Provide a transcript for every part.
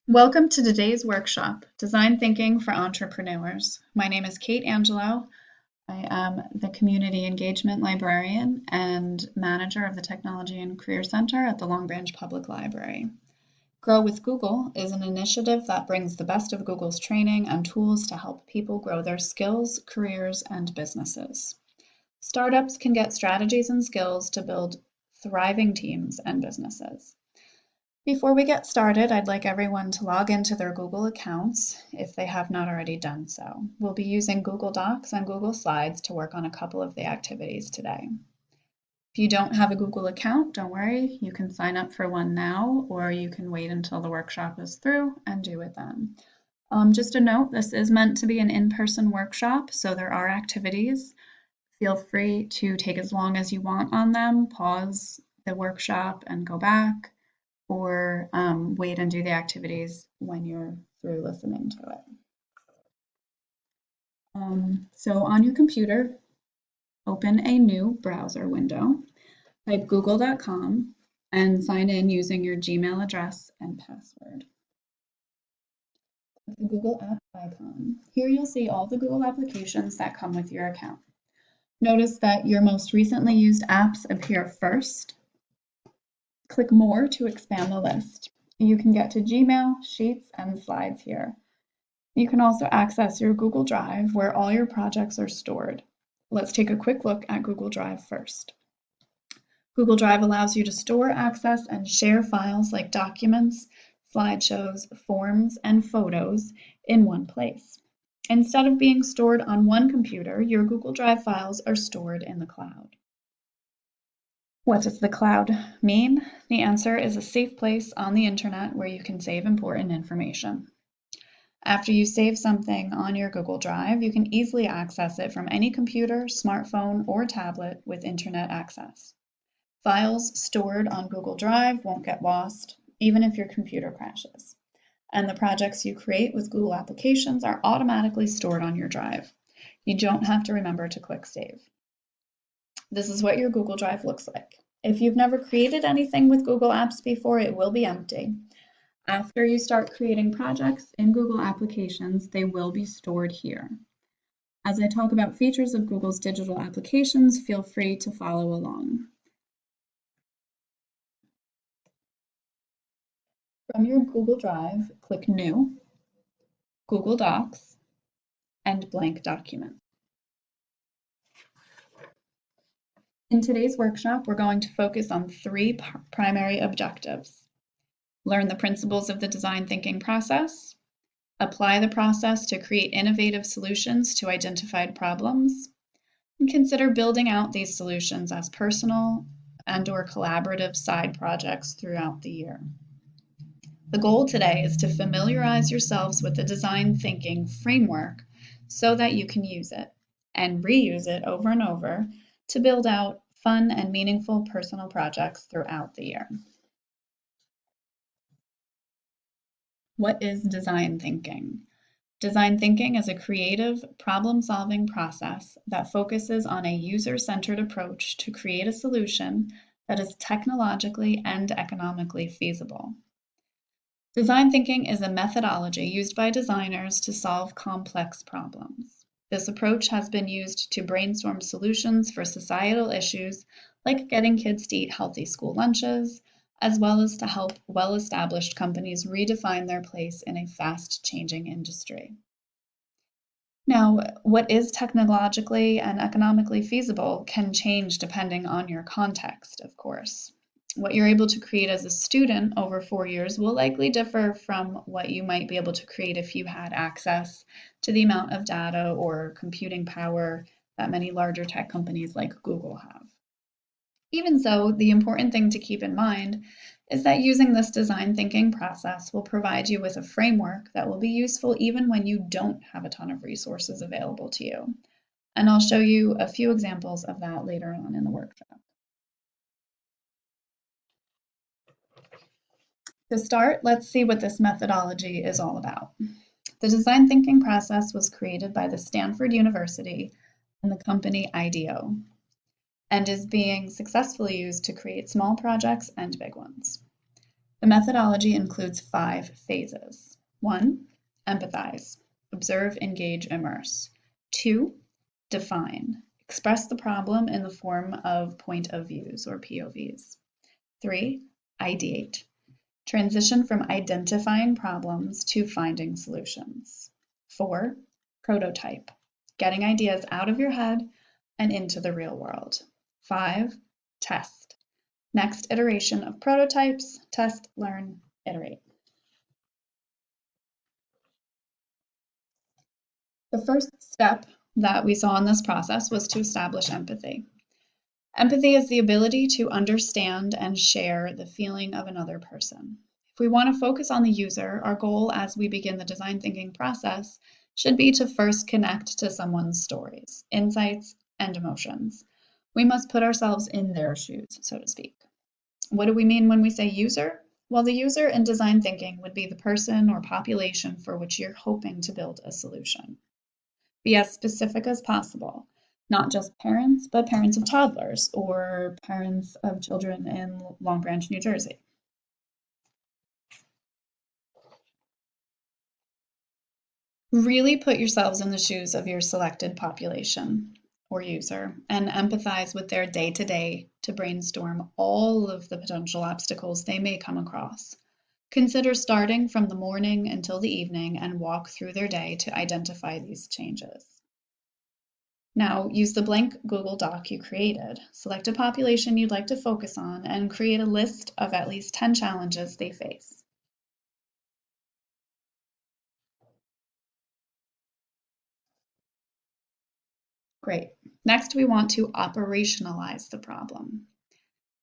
Welcome to today's workshop, Design Thinking for Entrepreneurs. My name is Kate Angelo. I am the Community Engagement Librarian and Manager of the Technology and Career Center at the Long Branch Public Library. Grow with Google is an initiative that brings the best of Google's training and tools to help people grow their skills, careers, and businesses. Startups can get strategies and skills to build thriving teams and businesses. Before we get started, I'd like everyone to log into their Google accounts if they have not already done so. We'll be using Google Docs and Google Slides to work on a couple of the activities today. If you don't have a Google account, don't worry, you can sign up for one now, or you can wait until the workshop is through and do it then. Just a note, this is meant to be an in-person workshop, so there are activities. Feel free to take as long as you want on them, pause the workshop and go back, or wait and do the activities when you're through listening to it. So on your computer, open a new browser window, type google.com, and sign in using your Gmail address and password. Click the Google app icon. Here you'll see all the Google applications that come with your account. Notice that your most recently used apps appear first. Click More to expand the list. You can get to Gmail, Sheets, and Slides here. You can also access your Google Drive where all your projects are stored. Let's take a quick look at Google Drive first. Google Drive allows you to store, access, and share files like documents, slideshows, forms, and photos in one place. Instead of being stored on one computer, your Google Drive files are stored in the cloud. What does the cloud mean? The answer is a safe place on the internet where you can save important information. After you save something on your Google Drive, you can easily access it from any computer, smartphone, or tablet with internet access. Files stored on Google Drive won't get lost, even if your computer crashes. And the projects you create with Google applications are automatically stored on your drive. You don't have to remember to click Save. This is what your Google Drive looks like. If you've never created anything with Google Apps before, it will be empty. After you start creating projects in Google applications, they will be stored here. As I talk about features of Google's digital applications, feel free to follow along. From your Google Drive, click New, Google Docs, and Blank Document. In today's workshop, we're going to focus on three primary objectives. Learn the principles of the design thinking process, apply the process to create innovative solutions to identified problems, and consider building out these solutions as personal and/or collaborative side projects throughout the year. The goal today is to familiarize yourselves with the design thinking framework so that you can use it and reuse it over and over to build out fun and meaningful personal projects throughout the year. What is design thinking? Design thinking is a creative, problem-solving process that focuses on a user-centered approach to create a solution that is technologically and economically feasible. Design thinking is a methodology used by designers to solve complex problems. This approach has been used to brainstorm solutions for societal issues like getting kids to eat healthy school lunches, as well as to help well-established companies redefine their place in a fast-changing industry. Now, what is technologically and economically feasible can change depending on your context, of course. What you're able to create as a student over 4 years will likely differ from what you might be able to create if you had access to the amount of data or computing power that many larger tech companies like Google have. Even so, the important thing to keep in mind is that using this design thinking process will provide you with a framework that will be useful even when you don't have a ton of resources available to you. And I'll show you a few examples of that later on in the workshop. To start, let's see what this methodology is all about. The design thinking process was created by the Stanford University and the company IDEO, and is being successfully used to create small projects and big ones. The The methodology includes 5 phases. 1, empathize, observe, engage, immerse. 2, define, express the problem in the form of point of views or POVs. 3, ideate, transition from identifying problems to finding solutions. 4, prototype, getting ideas out of your head and into the real world. 5, test, next iteration of prototypes, test, learn, iterate. The first step that we saw in this process was to establish empathy. Empathy is the ability to understand and share the feeling of another person. If we want to focus on the user, our goal as we begin the design thinking process should be to first connect to someone's stories, insights, and emotions. We must put ourselves in their shoes, so to speak. What do we mean when we say user? Well, the user in design thinking would be the person or population for which you're hoping to build a solution. Be as specific as possible, not just parents, but parents of toddlers or parents of children in Long Branch, New Jersey. Really put yourselves in the shoes of your selected population or user and empathize with their day-to-day to brainstorm all of the potential obstacles they may come across. Consider starting from the morning until the evening and walk through their day to identify these changes. Now, use the blank Google Doc you created. Select a population you'd like to focus on and create a list of at least 10 challenges they face. Great. Next, we want to operationalize the problem.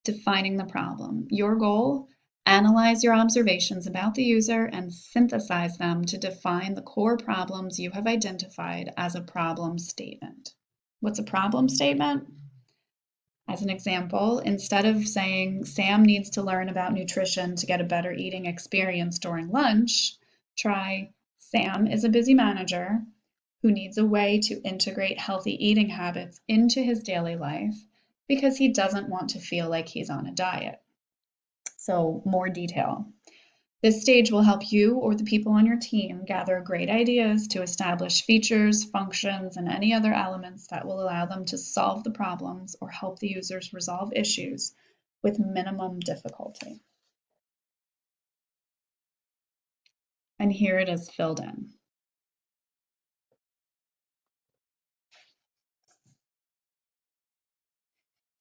Defining the problem. Your goal, analyze your observations about the user and synthesize them to define the core problems you have identified as a problem statement. What's a problem statement? As an example, instead of saying Sam needs to learn about nutrition to get a better eating experience during lunch, try Sam is a busy manager who needs a way to integrate healthy eating habits into his daily life because he doesn't want to feel like he's on a diet. So, more detail. This stage will help you or the people on your team gather great ideas to establish features, functions, and any other elements that will allow them to solve the problems or help the users resolve issues with minimum difficulty. And here it is filled in.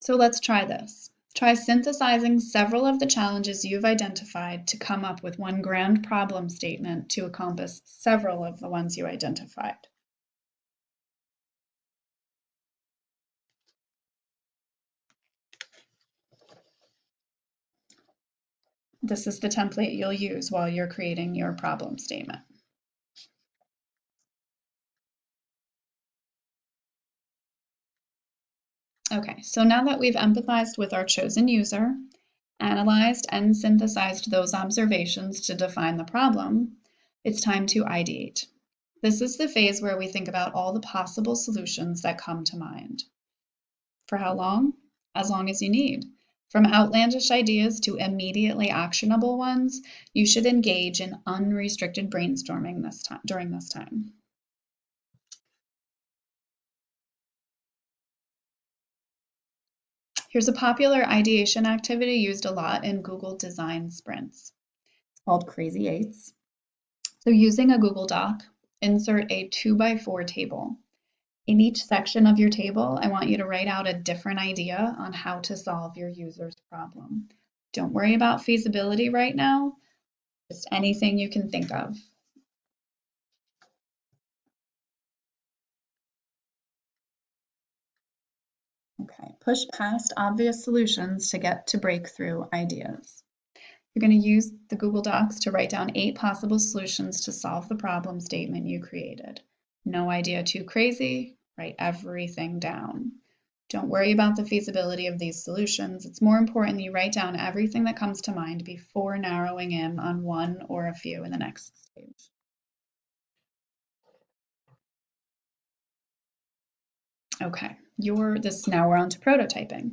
So let's try this. Try synthesizing several of the challenges you've identified to come up with one grand problem statement to encompass several of the ones you identified. This is the template you'll use while you're creating your problem statement. Okay, so now that we've empathized with our chosen user, analyzed and synthesized those observations to define the problem, it's time to ideate. This is the phase where we think about all the possible solutions that come to mind. For how long? As long as you need. From outlandish ideas to immediately actionable ones, you should engage in unrestricted brainstorming during this time. Here's a popular ideation activity used a lot in Google design sprints. It's called Crazy Eights. So using a Google Doc, insert a 2x4 table. In each section of your table, I want you to write out a different idea on how to solve your user's problem. Don't worry about feasibility right now, just anything you can think of. Okay, push past obvious solutions to get to breakthrough ideas. You're going to use the Google Docs to write down 8 possible solutions to solve the problem statement you created. No idea too crazy, write everything down. Don't worry about the feasibility of these solutions. It's more important that you write down everything that comes to mind before narrowing in on one or a few in the next stage. Okay, now we're on to prototyping.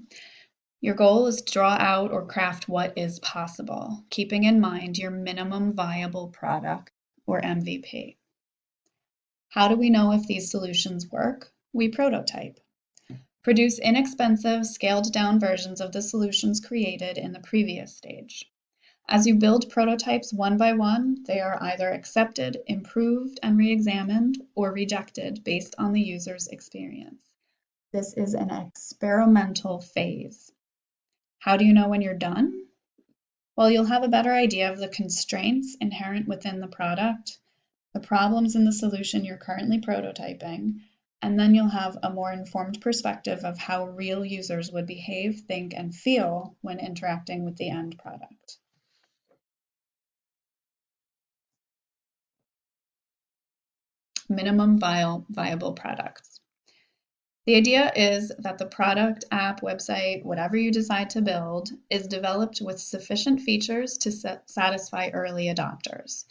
Your goal is to draw out or craft what is possible, keeping in mind your minimum viable product or MVP. How do we know if these solutions work? We prototype. Produce inexpensive, scaled-down versions of the solutions created in the previous stage. As you build prototypes one by one, they are either accepted, improved, and re-examined, or rejected based on the user's experience. This is an experimental phase. How do you know when you're done? Well, you'll have a better idea of the constraints inherent within the product, the problems in the solution you're currently prototyping, and then you'll have a more informed perspective of how real users would behave, think, and feel when interacting with the end product. Minimum viable products. The idea is that the product, app, website, whatever you decide to build, is developed with sufficient features to satisfy early adopters.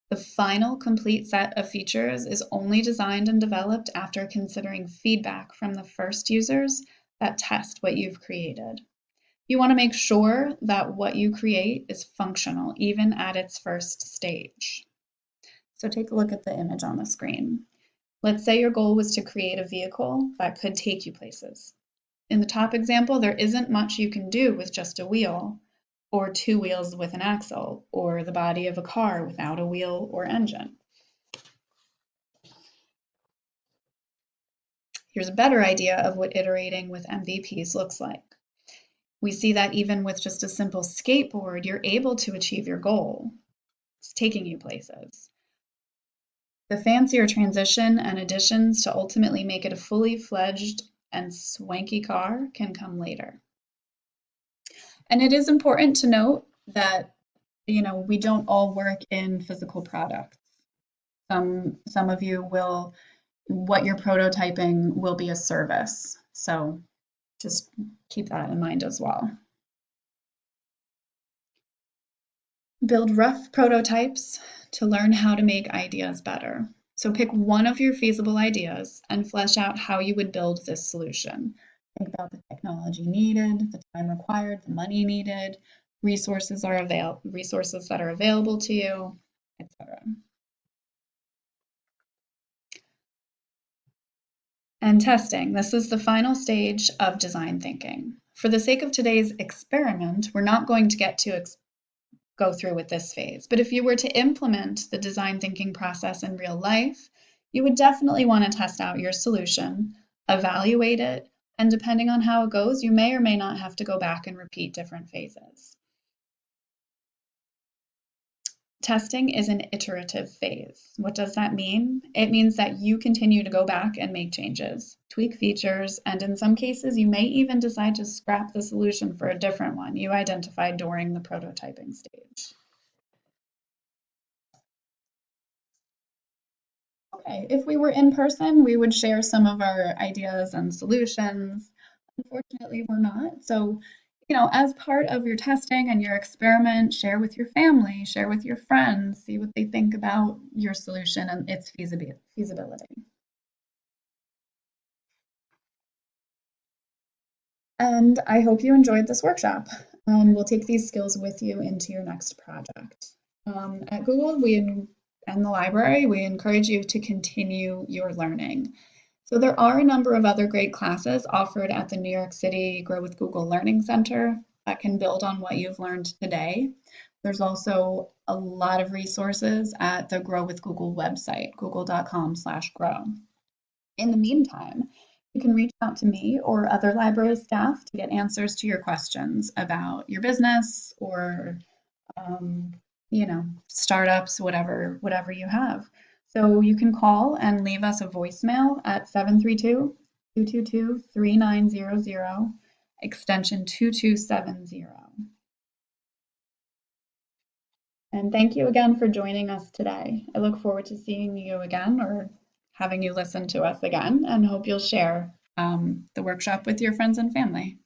The final complete set of features is only designed and developed after considering feedback from the first users that test what you've created. You want to make sure that what you create is functional, even at its first stage. So take a look at the image on the screen. Let's say your goal was to create a vehicle that could take you places. In the top example, there isn't much you can do with just a wheel, or two wheels with an axle, or the body of a car without a wheel or engine. Here's a better idea of what iterating with MVPs looks like. We see that even with just a simple skateboard, you're able to achieve your goal. It's taking you places. The fancier transition and additions to ultimately make it a fully fledged and swanky car can come later. And it is important to note that, we don't all work in physical products. Some of you will, what you're prototyping will be a service. So just keep that in mind as well. Build rough prototypes to learn how to make ideas better. So pick one of your feasible ideas and flesh out how you would build this solution. Think about the technology needed, the time required, the money needed, resources that are available to you, etc. And testing. This is the final stage of design thinking. For the sake of today's experiment, we're not going to get to go through with this phase. But if you were to implement the design thinking process in real life, you would definitely want to test out your solution, evaluate it, and depending on how it goes, you may or may not have to go back and repeat different phases. Testing is an iterative phase. What does that mean? It means that you continue to go back and make changes, tweak features, and in some cases, you may even decide to scrap the solution for a different one you identified during the prototyping stage. Okay, if we were in person, we would share some of our ideas and solutions. Unfortunately, we're not. So, as part of your testing and your experiment, share with your family, share with your friends, see what they think about your solution and its feasibility. And I hope you enjoyed this workshop. We'll take these skills with you into your next project. At Google and the library, we encourage you to continue your learning. So there are a number of other great classes offered at the New York City Grow with Google Learning Center that can build on what you've learned today. There's also a lot of resources at the Grow with Google website, google.com/grow. In the meantime, you can reach out to me or other library staff to get answers to your questions about your business or startups, whatever you have. So you can call and leave us a voicemail at 732-222-3900, extension 2270. And thank you again for joining us today. I look forward to seeing you again or having you listen to us again, and hope you'll share the workshop with your friends and family.